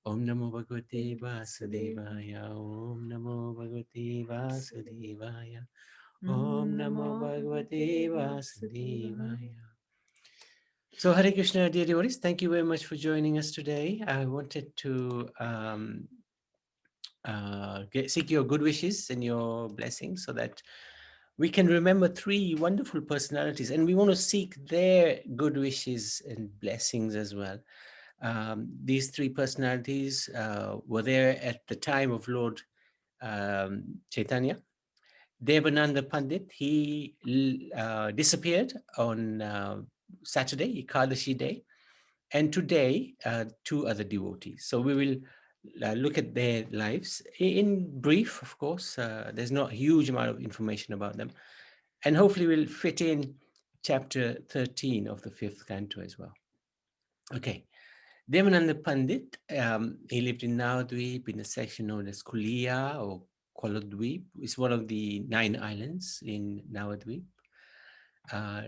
Om Namo Bhagavate Vasudevaya. Om Namo Bhagavate Vasudevaya. Om Namo Bhagavate Vasudevaya. So Hare Krishna, dear devotees, thank you very much for joining us today. I wanted to seek your good wishes and your blessings so that we can remember three wonderful personalities, and we want to seek their good wishes and blessings as well. These three personalities were there at the time of Lord Chaitanya. Devananda Pandit, he disappeared on Saturday, Ekadashi day, and today two other devotees. So we will look at their lives in brief, of course. There's not a huge amount of information about them, and hopefully we'll fit in chapter 13 of the 5th canto as well. Okay. Devananda Pandit, he lived in Navadvip in a section known as Kulia or Kolodvip. It's one of the 9 islands in Navadvip,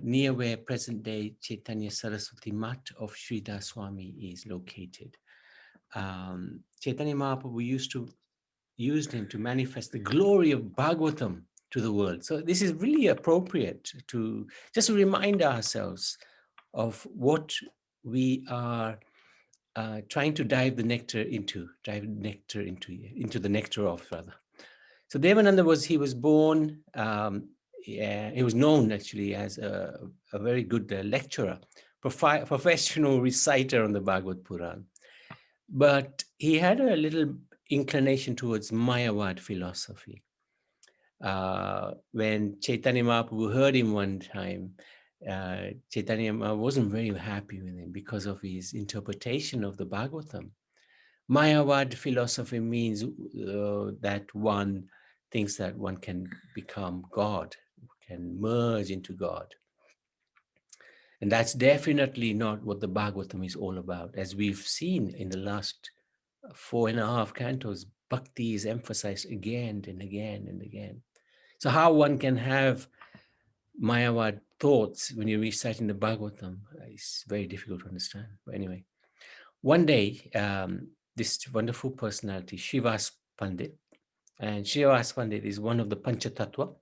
near where present-day Chaitanya Saraswati Mutt of Sridhar Swami is located. Chaitanya Mahaprabhu used him to manifest the glory of Bhagavatam to the world. So this is really appropriate to just to remind ourselves of what we are trying to dive the nectar into the nectar of, rather. So Devananda was born, he was known actually as a very good lecturer, professional reciter on the Bhagavad Puran. But he had a little inclination towards Mayavad philosophy. When Chaitanya Mahaprabhu heard him one time, Chaitanya Mahaprabhu wasn't very happy with him because of his interpretation of the Bhagavatam. Mayavad philosophy means that one thinks that one can become God, can merge into God. And that's definitely not what the Bhagavatam is all about. As we've seen in the last 4.5 cantos, bhakti is emphasized again and again and again. So how one can have Mayavad thoughts when you're reciting the Bhagavatam is very difficult to understand. But anyway, one day, this wonderful personality, Srivas Pandit, and Srivas Pandit is one of the Panchatattva,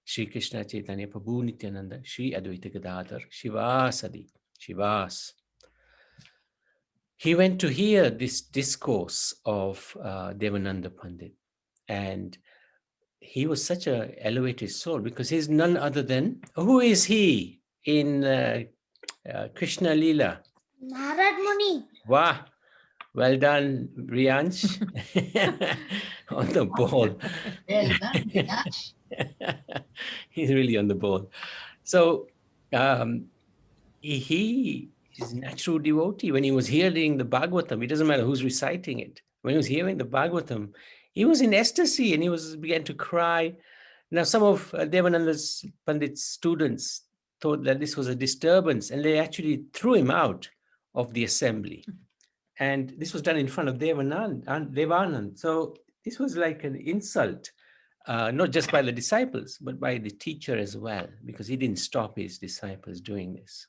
Sri Krishna Chaitanya Prabhu Nityananda, Sri Advaita Gadadhar, Shivasadi, Shivas. He went to hear this discourse of Devananda Pandit, and he was such an elevated soul because he's none other than, who is he in Krishna Leela? Narad Muni. Wow, well done, Riansh. On the ball. Well done, Vikas. He's really on the ball. So he is a natural devotee. When he was hearing the Bhagavatam, it doesn't matter who's reciting it. When he was hearing the Bhagavatam, he was in ecstasy and began to cry. Now, some of Devananda's Pandit's students thought that this was a disturbance, and they actually threw him out of the assembly. And this was done in front of Devanand. So this was like an insult, not just by the disciples, but by the teacher as well, because he didn't stop his disciples doing this.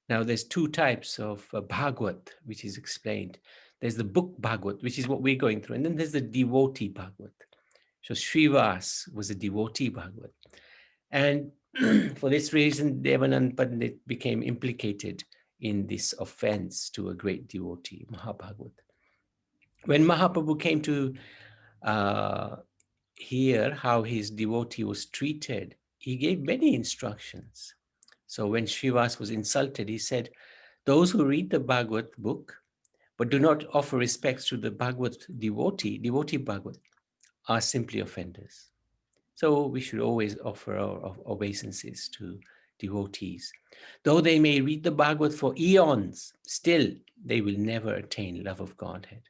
Now, there's 2 types of Bhagavad, which is explained. There's the book Bhagavad, which is what we're going through. And then there's the devotee Bhagavad. So Srivas was a devotee Bhagavad. And for this reason, Devanand Pandit became implicated in this offense to a great devotee, Mahabhagavad. When Mahaprabhu came to hear how his devotee was treated, he gave many instructions. So when Srivas was insulted, he said, those who read the Bhagavad book, but do not offer respects to the Bhagavad devotee Bhagavad, are simply offenders. So we should always offer our obeisances to devotees. Though they may read the Bhagavad for eons, still they will never attain love of Godhead.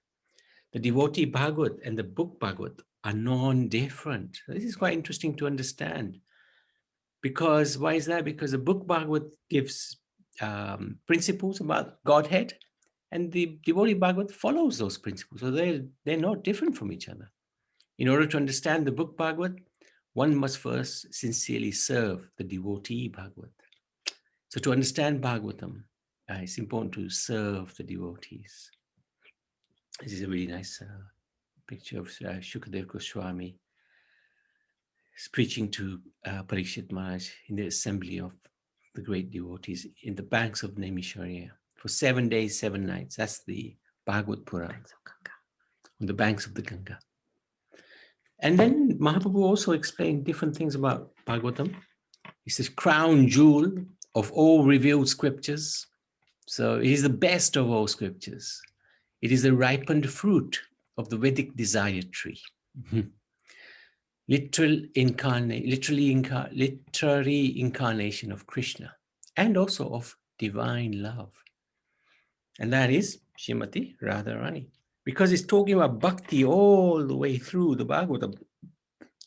The devotee Bhagavad and the book Bhagavad are non-different. This is quite interesting to understand. Because, why is that? Because the book Bhagavad gives principles about Godhead, and the devotee Bhagavad follows those principles. So they're not different from each other. In order to understand the book Bhagavad, one must first sincerely serve the devotee Bhagavad. So to understand Bhagavatam, it's important to serve the devotees. This is a really nice picture of Shukadev Goswami preaching to Parikshit Maharaj in the assembly of the great devotees in the banks of Naimisharya for 7 days, 7 nights. That's the Bhagavad Purana, on the banks of the Ganga. And then Mahaprabhu also explained different things about Bhagavatam. He says, crown jewel of all revealed scriptures. So it is the best of all scriptures. It is the ripened fruit of the Vedic desire tree. Literary incarnation of Krishna and also of divine love. And that is Srimati Radharani. Because it's talking about bhakti all the way through the Bhagavatam.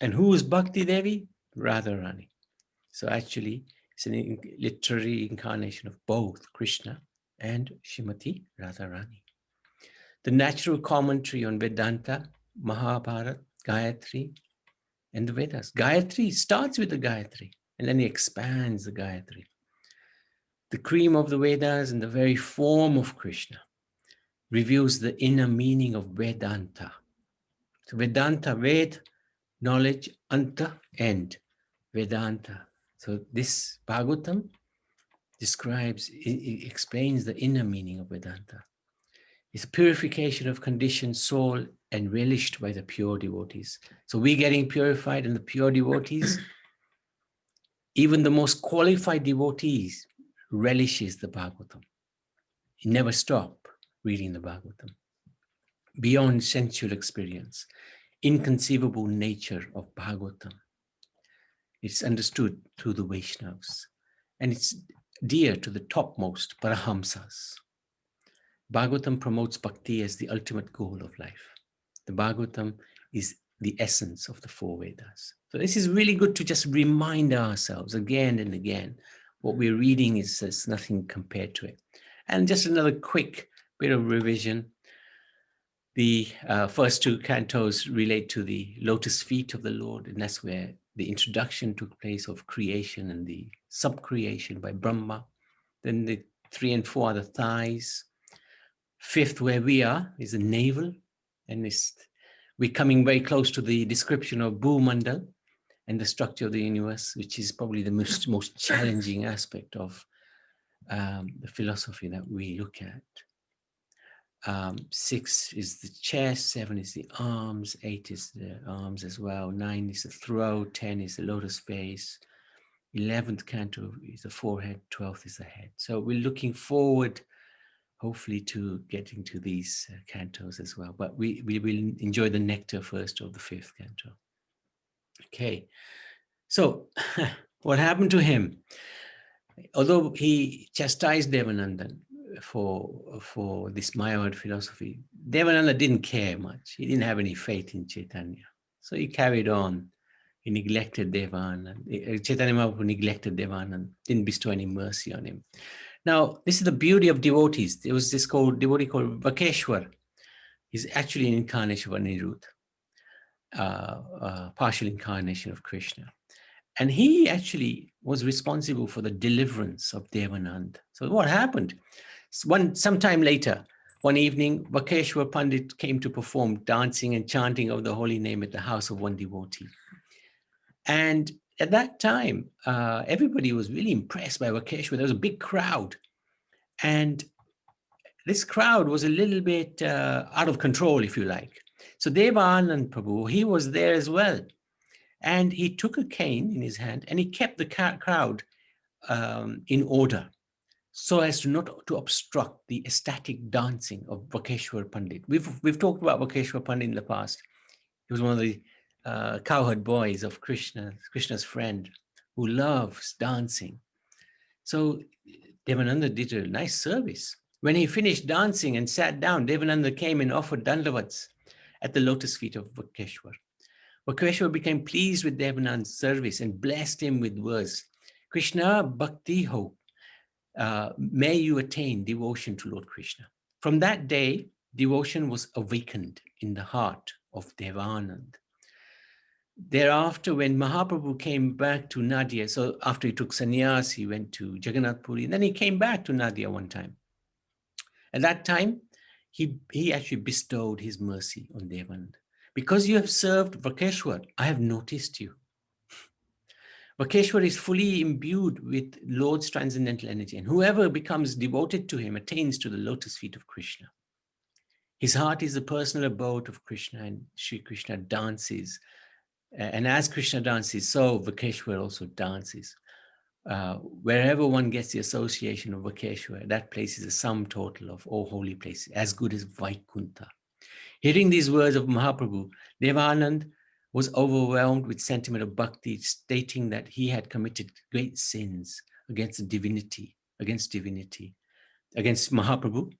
And who is Bhakti Devi? Radharani. So actually, it's a literary incarnation of both Krishna and Srimati Radharani. The natural commentary on Vedanta, Mahabharata, Gayatri, and the Vedas. Gayatri starts with the Gayatri, and then he expands the Gayatri. The cream of the Vedas and the very form of Krishna reveals the inner meaning of Vedanta. So Vedanta, Ved, knowledge, Anta, end. Vedanta. So this Bhagavatam describes, it explains the inner meaning of Vedanta. It's purification of conditioned soul and relished by the pure devotees. So we're getting purified, and the pure devotees, even the most qualified devotees, relishes the Bhagavatam. You never stop reading the Bhagavatam. Beyond sensual experience, inconceivable nature of Bhagavatam. It's understood through the Vaishnavas, and it's dear to the topmost Parahamsas. Bhagavatam promotes bhakti as the ultimate goal of life. The Bhagavatam is the essence of the four Vedas. So this is really good to just remind ourselves again and again. What we're reading is nothing compared to it. And just another quick bit of revision. The first two cantos relate to the lotus feet of the Lord, and that's where the introduction took place of creation and the sub-creation by Brahma. Then the 3 and 4 are the thighs. Fifth, where we are, is the navel, and we're coming very close to the description of Bhumandal and the structure of the universe, which is probably the most challenging aspect of the philosophy that we look at. 6 is the chest, 7 is the arms, 8 is the arms as well, 9 is the throat, 10 is the lotus face, 11th canto is the forehead, 12th is the head. So we're looking forward, hopefully, to getting to these cantos as well. But we will enjoy the nectar first of the 5th canto. Okay, so what happened to him? Although he chastised Devananda for this Mayavad philosophy, Devananda didn't care much. He didn't have any faith in Chaitanya. So he carried on. He neglected Devananda. Chaitanya Mahaprabhu neglected Devananda, didn't bestow any mercy on him. Now, this is the beauty of devotees. There was this devotee called Vakeshwar. He's actually an incarnation of Anirudh, partial incarnation of Krishna. And he actually was responsible for the deliverance of Devananda. So what happened? Sometime later, one evening, Vakeshwar Pandit came to perform dancing and chanting of the holy name at the house of one devotee. And at that time, everybody was really impressed by Vakeshwar. There was a big crowd. And this crowd was a little bit out of control, if you like. So Devananda Prabhu, he was there as well. And he took a cane in his hand and he kept the crowd in order so as to not to obstruct the ecstatic dancing of Vakeshwar Pandit. We've talked about Vakeshwar Pandit in the past. He was one of the cowherd boys of Krishna's friend who loves dancing. So Devananda did a nice service. When he finished dancing and sat down, Devananda came and offered dandavats at the lotus feet of Vakeshwar. Vakeshwar became pleased with Devananda's service and blessed him with words, Krishna Bhakti Ho, may you attain devotion to Lord Krishna. From that day, devotion was awakened in the heart of Devananda. Thereafter, when Mahaprabhu came back to Nadia, so after he took sannyas, he went to Jagannath Puri, and then he came back to Nadia one time. At that time, he actually bestowed his mercy on Devananda. Because you have served Vakeshwar, I have noticed you. Vakeshwar is fully imbued with Lord's transcendental energy, and whoever becomes devoted to him attains to the lotus feet of Krishna. His heart is the personal abode of Krishna, and Sri Krishna dances. And as Krishna dances, so Vakeshwar also dances. Wherever one gets the association of Vakeshwar, that place is a sum total of all holy places, as good as Vaikuntha. Hearing these words of Mahaprabhu, Devananda was overwhelmed with sentiment of bhakti, stating that he had committed great sins against divinity, against Mahaprabhu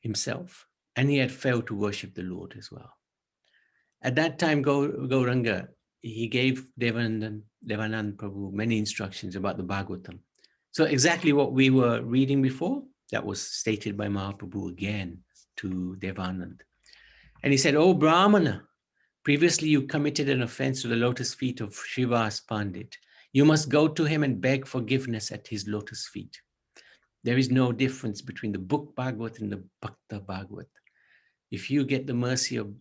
himself, and he had failed to worship the Lord as well. At that time, Gauranga, he gave Devananda Prabhu many instructions about the Bhagavatam. So exactly what we were reading before, that was stated by Mahaprabhu again to Devananda. And he said, "Oh Brahmana, previously you committed an offense to the lotus feet of Srivas Pandit. You must go to him and beg forgiveness at his lotus feet. There is no difference between the book Bhagavat and the Bhakta Bhagavat. If you get the mercy of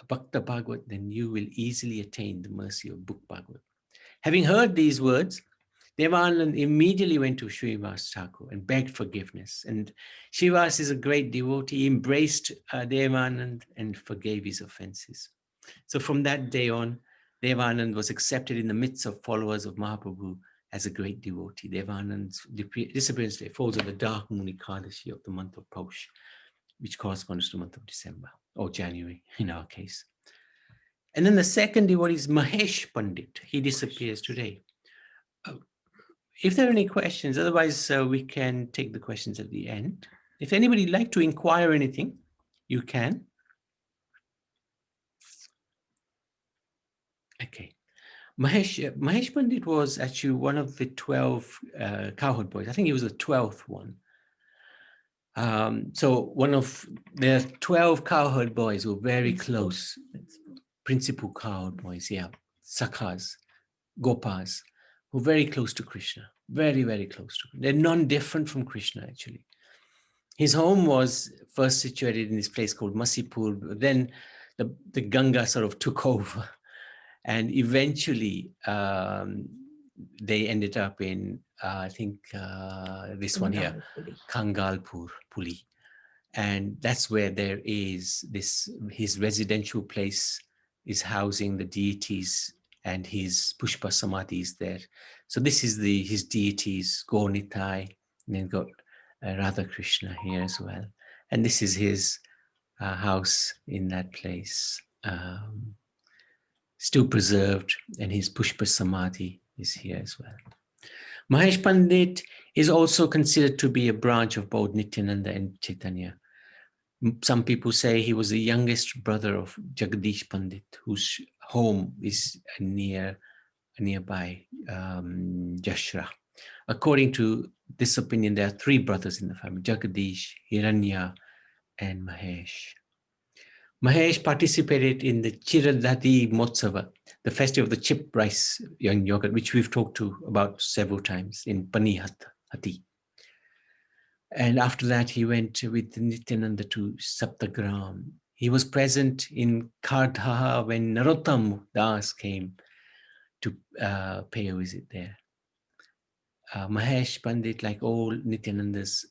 Bhakta Bhagavat, then you will easily attain the mercy of book Bhagavat." Having heard these words, Devananda immediately went to Srivas Thakur and begged forgiveness. And Srivas is a great devotee. He embraced Devananda and forgave his offenses. So from that day on, Devananda was accepted in the midst of followers of Mahaprabhu as a great devotee. Devananda's disappearance day falls on the dark moon Ekadashi of the month of Paush, which corresponds to the month of December, or January in our case. And then the second devotee is Mahesh Pandit. He disappears today. If there are any questions, otherwise we can take the questions at the end. If anybody would like to inquire anything, you can. Okay. Mahesh Pandit was actually one of the 12 cowherd boys. I think he was the 12th one. So one of the 12 cowherd boys were very close. Principal cowherd boys, yeah. Sakhas, Gopas, who were very close to Krishna. Very, very close to Krishna. They're non-different from Krishna, actually. His home was first situated in this place called Masipur. Then the Ganga sort of took over. And eventually, they ended up in, I think, this one here, Kangalpur, Puli. And that's where there is his residential place is housing the deities, and his Pushpa Samadhi is there. So this is his deities, Gaunitai, and then got Radha Krishna here as well. And this is his house in that place. Still preserved, and his Pushpa Samadhi is here as well. Mahesh Pandit is also considered to be a branch of both Nityananda and Chaitanya. Some people say he was the youngest brother of Jagadish Pandit, whose home is nearby Jashra. According to this opinion, there are three brothers in the family: Jagadish, Hiranya, and Mahesh. Mahesh participated in the Chiradati Motsava, the festival of the chip rice young yogurt, which we've talked about several times in Panihati. And after that, he went with Nityananda to Saptagram. He was present in Kardha when Narottam Das came to pay a visit there. Mahesh Pandit, like all Nityananda's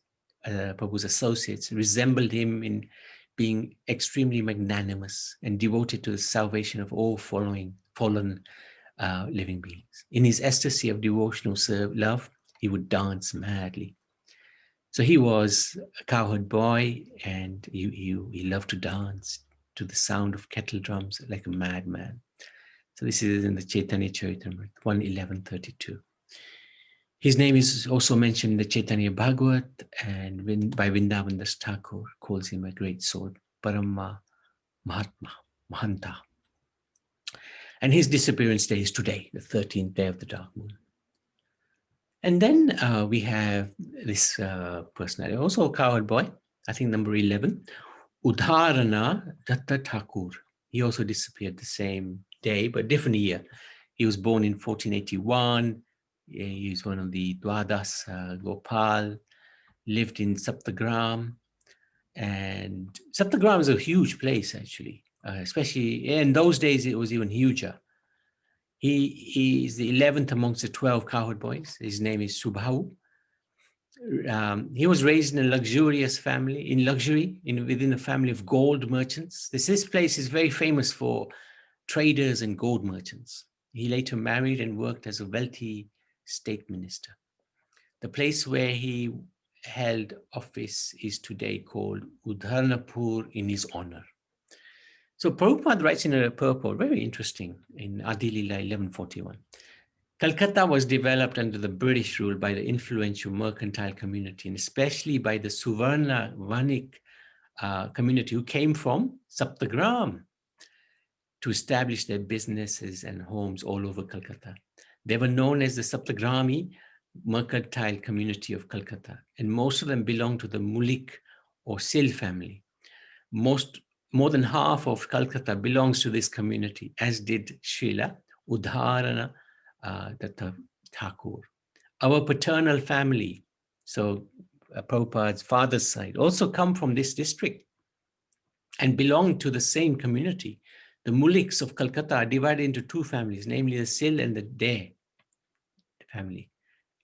Prabhu's associates, resembled him in being extremely magnanimous and devoted to the salvation of all fallen living beings. In his ecstasy of devotional love, he would dance madly. So he was a cowherd boy, and he loved to dance to the sound of kettle drums like a madman. So this is in the Chaitanya Charitamrita, 1:11:32. His name is also mentioned in the Chaitanya Bhagavat, and by Vrindavan Das Thakur calls him a great soul, Parama Mahatma, Mahanta. And his disappearance day is today, the 13th day of the dark moon. And then we have this personality, also a cowherd boy, I think number 11, Uddharana Datta Thakur. He also disappeared the same day, but different year. He was born in 1481. He was one of the Dwadas Gopal, lived in Saptagram, And Saptagram is a huge place, actually, especially in those days, it was even huger. He is the 11th amongst the 12 cowherd boys. His name is Subhahu. He was raised in a luxurious family, within a family of gold merchants. This place is very famous for traders and gold merchants. He later married and worked as a wealthy state minister. The place where he held office is today called Uddharana in his honor. So Prabhupada writes in a purport, very interesting, in Adilila 1141. Calcutta was developed under the British rule by the influential mercantile community, and especially by the Suvarna Vanik community who came from Saptagram to establish their businesses and homes all over Calcutta. They were known as the Saptagrami mercantile community of Calcutta, and most of them belonged to the Mulik or Sil family. More than half of Calcutta belongs to this community, as did Srila Uddharana Thakur. Our paternal family, so Prabhupada's father's side, also come from this district and belong to the same community. The Muliks of Calcutta are divided into two families, namely the Sil and the De family.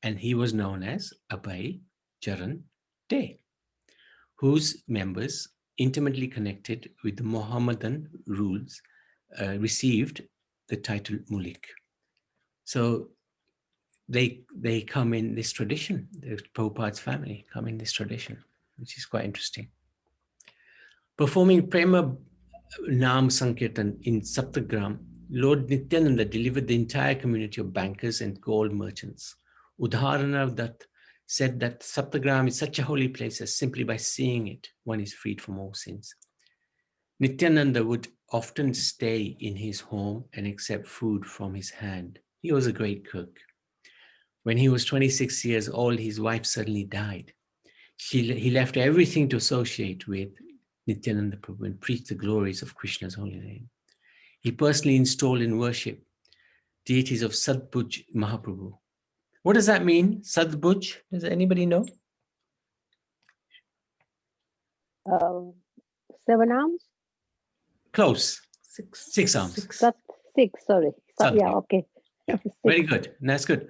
And he was known as Abhay Charan De, whose members, intimately connected with the Mohammedan rules, received the title Mulik. So they come in this tradition. The Prabhupada's family come in this tradition, which is quite interesting. Performing Prema Nam Sankirtan in Saptagram, Lord Nityananda delivered the entire community of bankers and gold merchants. Uddharana Dutt said that Saptagram is such a holy place that simply by seeing it, one is freed from all sins. Nityananda would often stay in his home and accept food from his hand. He was a great cook. When he was 26 years old, his wife suddenly died. He left everything to associate with Nityananda Prabhu and preached the glories of Krishna's holy name. He personally installed in worship deities of Sadbhuj Mahaprabhu. What does that mean, Sadbhuj? Does anybody know? 7 arms? Close. Six arms. Six, sorry. Sadbhuj. Yeah, okay. Yeah, very good. That's good.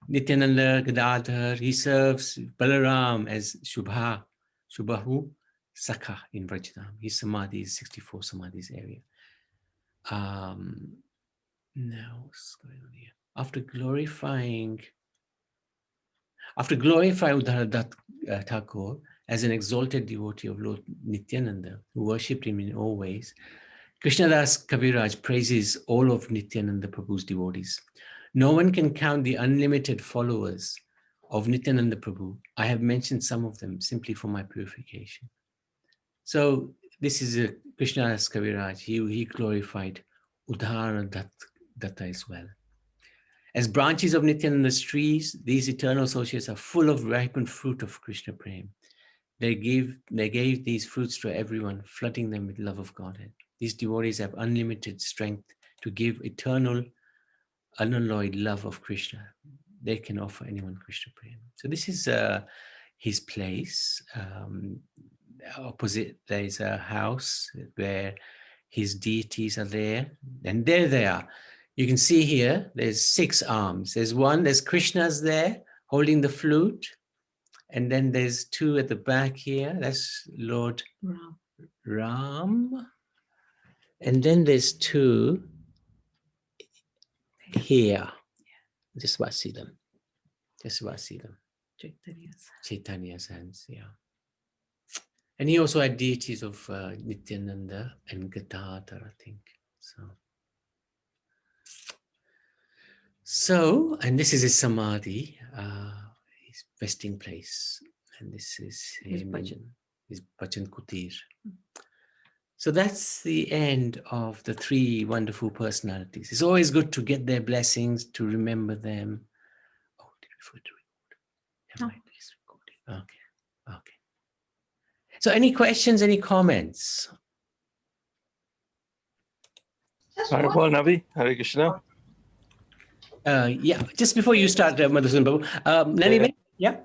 Nityananda Gadadhar, he serves Balaram as Shubhahu Sakha in Vrajadham. His samadhi is 64 samadhis area. Now, what's going on here? After glorifying Uddharana Thakur as an exalted devotee of Lord Nityananda, who worshipped him in all ways, Krishnadas Kaviraj praises all of Nityananda Prabhu's devotees. No one can count the unlimited followers of Nityananda Prabhu. I have mentioned some of them simply for my purification. So this is a Krishnadas Kaviraj. He glorified Uddharana Datta as well. As branches of Nityananda's trees, these eternal associates are full of ripened fruit of Krishna Prem. They gave these fruits to everyone, flooding them with love of Godhead. These devotees have unlimited strength to give eternal, unalloyed love of Krishna. They can offer anyone Krishna Prem. So this is his place. Opposite, there is a house where his deities are there. And there they are. You can see here, there's 6 arms. There's Krishna's there holding the flute. And then there's 2 at the back here. That's Lord Ram. And then there's 2 here. Just about see them. Chaitanya's hands, yeah. And he also had deities of Nityananda and Gadadhar, I think. So, and this is his samadhi, his resting place. And this is him, his Bhajan Kutir. So that's the end of the 3 wonderful personalities. It's always good to get their blessings, to remember them. Oh, did we forget to record? Never mind, it's recording. Okay. So any questions, any comments? Well, Navi, Hare Krishna. Yeah, just before you start, Madhusudan Babu, Nani, yeah?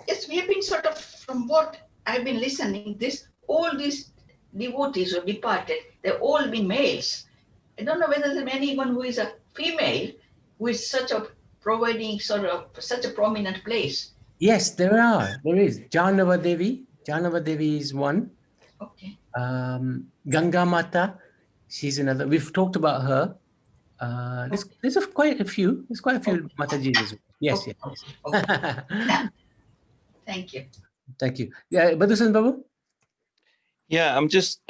Yes, we have been sort of from what I've been listening, all these devotees who departed, they've all been males. I don't know whether there's anyone who is a female who is such a providing sort of such a prominent place. Yes, there are. There is. Janava Devi. Janava Devi is one. Okay. Ganga Mata, she's another. We've talked about her. There's quite a few. There's quite a few Matajis as well. Yes, Okay. yes. Okay. Thank you. Thank you. Yeah, Badhusan Babu? Yeah, I'm just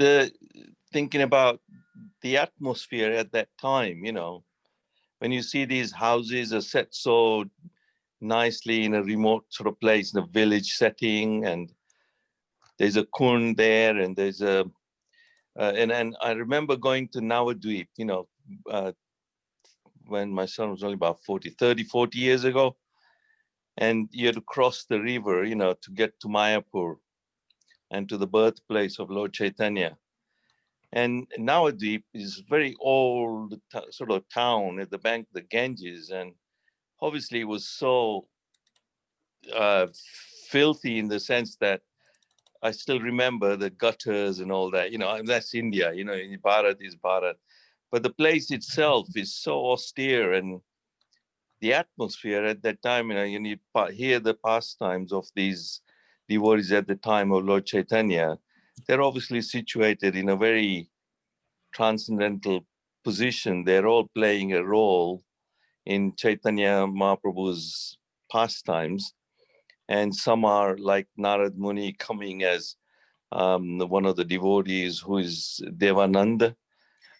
thinking about the atmosphere at that time, when you see these houses are set so nicely in a remote sort of place, in a village setting, and there's a kund there, and there's and I remember going to Navadweep, when my son was only about 40 years ago, and you had to cross the river, to get to Mayapur and to the birthplace of Lord Chaitanya. And Navadweep is very old sort of town at the bank of the Ganges, and obviously it was so filthy in the sense that I still remember the gutters and all that. That's India. Bharat is Bharat, but the place itself is so austere, and the atmosphere at that time. You hear the pastimes of these devotees at the time of Lord Chaitanya. They're obviously situated in a very transcendental position. They're all playing a role in Chaitanya Mahaprabhu's pastimes. And some are like Narad Muni coming as one of the devotees who is Devananda.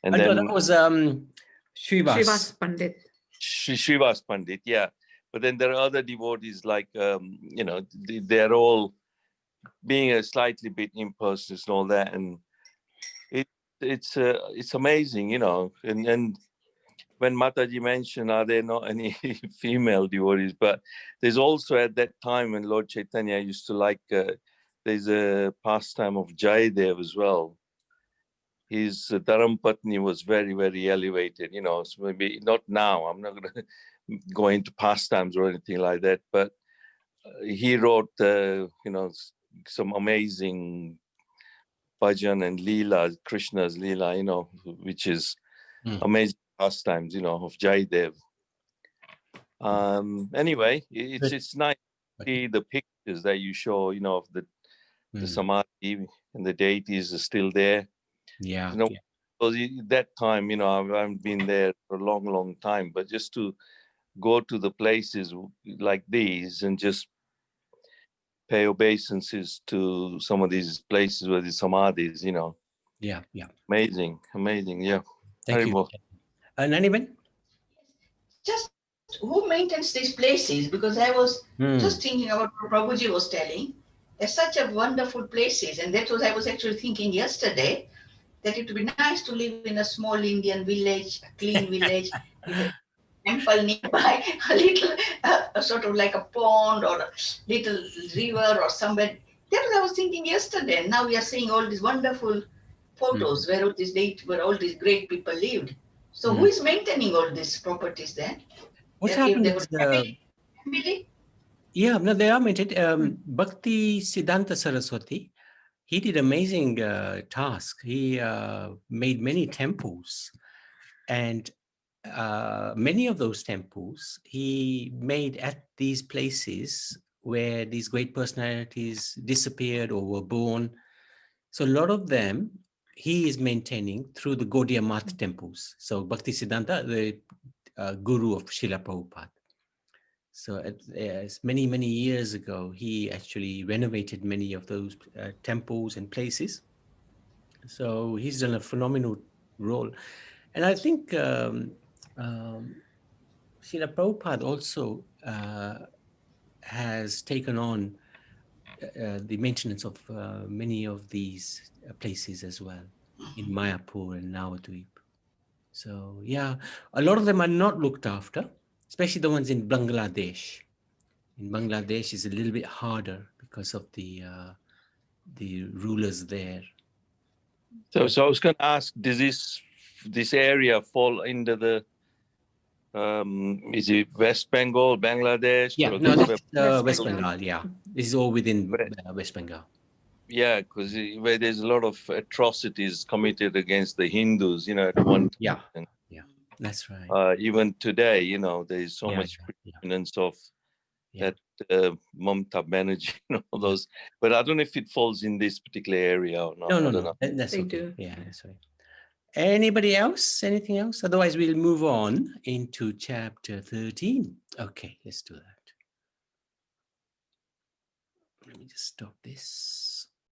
And No, then that was Srivas. Pandit. Srivas Pandit, yeah. But then there are other devotees like, they're all being a slightly bit impersonal and all that. And it's amazing, and when Mataji mentioned, are there not any female devotees? But there's also at that time when Lord Chaitanya used to there's a pastime of Jayadev as well. His Dharampatni was very, very elevated, so maybe not now. I'm not going to go into pastimes or anything like that, but he wrote, some amazing bhajan and leela, Krishna's leela, which is amazing pastimes, of Jaidev. Anyway, it's nice to see the pictures that you show, of the samadhi, and the deities are still there. Yeah. Because that time, I haven't been there for a long, long time, but just to go to the places like these and just pay obeisances to some of these places where the samadhis, Yeah. amazing, yeah. Thank you. Naniben? Just who maintains these places? Because I was just thinking about what Prabhuji was telling. They're such a wonderful places. And that was, I was actually thinking yesterday that it would be nice to live in a small Indian village, a clean village, with a temple nearby, a little, sort of like a pond or a little river or somewhere. That was I was thinking yesterday. And now we are seeing all these wonderful photos where all these great people lived. So who is maintaining all these properties then? What's If happened they were is, family? yeah, no, they are maintained. Bhakti Siddhanta Saraswati, he did amazing task. He made many temples, and many of those temples he made at these places where these great personalities disappeared or were born. So a lot of them he is maintaining through the Gaudiya Math temples. So Bhakti Siddhanta, the guru of Srila Prabhupada. So many, many years ago, he actually renovated many of those temples and places. So he's done a phenomenal role. And I think Srila Prabhupada also has taken on the maintenance of many of these places as well in Mayapur and Navadweep. So yeah, a lot of them are not looked after, especially the ones in Bangladesh. In Bangladesh is a little bit harder because of the rulers there. So I was going to ask, does this area fall into the is it West Bengal, Bangladesh? Yeah, no, this is West Bengal. Yeah, this is all within West Bengal. Yeah, because where there's a lot of atrocities committed against the Hindus, you know, at one time. Yeah, And, yeah, that's right. even today, you know, there is so Yeah, much yeah, preeminence of yeah. that Mamta Banerjee, you know, all those. But I don't know if it falls in this particular area or not. No, no, I don't no. know. That's They okay. do. Yeah, that's right. Anybody else? Anything else? Otherwise, we'll move on into chapter 13. Okay, let's do that. Let me just stop this.